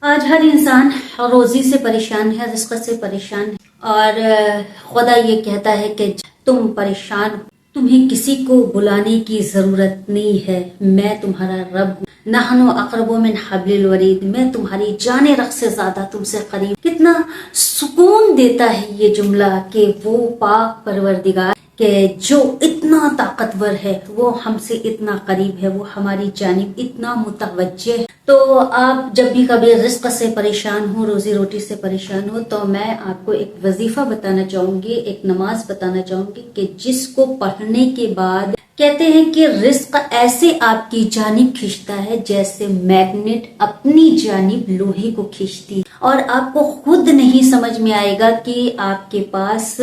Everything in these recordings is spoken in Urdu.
آج ہر انسان روزی سے پریشان ہے، رزق سے پریشان ہے، اور خدا یہ کہتا ہے کہ تم پریشان ہو، تمہیں کسی کو بلانے کی ضرورت نہیں ہے، میں تمہارا رب ہوں۔ نحن اقرب من حبل الورید، میں تمہاری جان رخ سے زیادہ تم سے قریب۔ کتنا سکون دیتا ہے یہ جملہ کہ وہ پاک پروردگار کہ جو اتنا طاقتور ہے وہ ہم سے اتنا قریب ہے، وہ ہماری جانب اتنا متوجہ ہے۔ تو آپ جب بھی کبھی رزق سے پریشان ہو، روزی روٹی سے پریشان ہو، تو میں آپ کو ایک وظیفہ بتانا چاہوں گی، ایک نماز بتانا چاہوں گی کہ جس کو پڑھنے کے بعد کہتے ہیں کہ رزق ایسے آپ کی جانب کھینچتا ہے جیسے میگنیٹ اپنی جانب لوہے کو کھینچتی، اور آپ کو خود نہیں سمجھ میں آئے گا کہ آپ کے پاس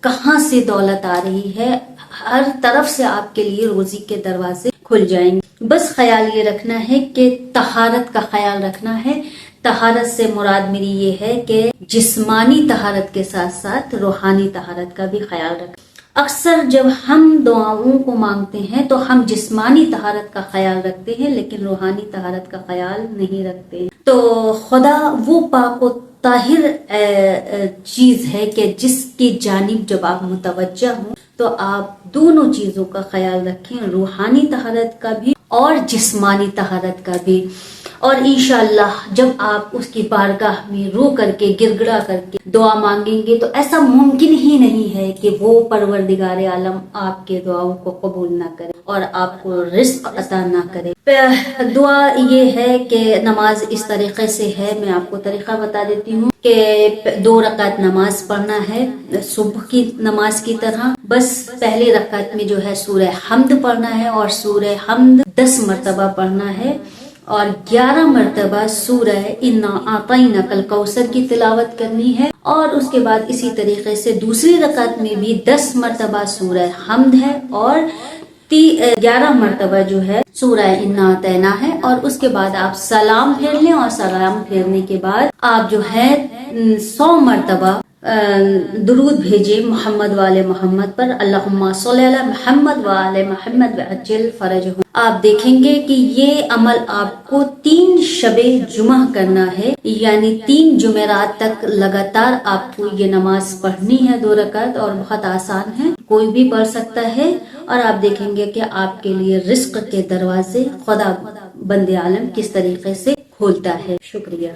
کہاں سے دولت آ رہی ہے، ہر طرف سے آپ کے لیے روزی کے دروازے کھل جائیں گے۔ بس خیال یہ رکھنا ہے کہ طہارت کا خیال رکھنا ہے۔ طہارت سے مراد میری یہ ہے کہ جسمانی طہارت کے ساتھ ساتھ روحانی طہارت کا بھی خیال رکھنا۔ اکثر جب ہم دعاؤں کو مانگتے ہیں تو ہم جسمانی طہارت کا خیال رکھتے ہیں لیکن روحانی طہارت کا خیال نہیں رکھتے۔ تو خدا وہ پاک و طاہر چیز ہے کہ جس کی جانب جب آپ متوجہ ہوں تو آپ دونوں چیزوں کا خیال رکھیں، روحانی طہارت کا بھی اور جسمانی طہارت کا بھی۔ اور انشاءاللہ جب آپ اس کی بارگاہ میں رو کر کے گر گڑا کر کے دعا مانگیں گے تو ایسا ممکن ہی نہیں ہے کہ وہ پروردگار عالم آپ کے دعاؤں کو قبول نہ کرے اور آپ کو رزق عطا نہ کرے۔ دعا یہ ہے کہ نماز اس طریقے سے ہے، میں آپ کو طریقہ بتا دیتی ہوں کہ 2 رکعت نماز پڑھنا ہے صبح کی نماز کی طرح۔ بس پہلے رکعت میں جو ہے سورہ حمد پڑھنا ہے، اور سورہ حمد 10 مرتبہ پڑھنا ہے، اور 11 مرتبہ سورہ انا اعطیناک الکوثر کی تلاوت کرنی ہے، اور اس کے بعد اسی طریقے سے دوسری رکعت میں بھی 10 مرتبہ سورہ حمد ہے، اور 11 مرتبہ جو ہے سورہ انا اعطینا ہے، اور اس کے بعد آپ سلام پھیر لیں، اور سلام پھیرنے کے بعد آپ جو ہے 100 مرتبہ درود بھیجے محمد والے محمد پر، اللہم صلی علی محمد والے محمد وعجل فرجہم۔ آپ دیکھیں گے کہ یہ عمل آپ کو 3 شب جمعہ کرنا ہے، یعنی 3 جمعرات تک لگاتار آپ کو یہ نماز پڑھنی ہے 2 رکعت، اور بہت آسان ہے، کوئی بھی پڑھ سکتا ہے، اور آپ دیکھیں گے کہ آپ کے لیے رزق کے دروازے خدا بند عالم کس طریقے سے کھولتا ہے۔ شکریہ۔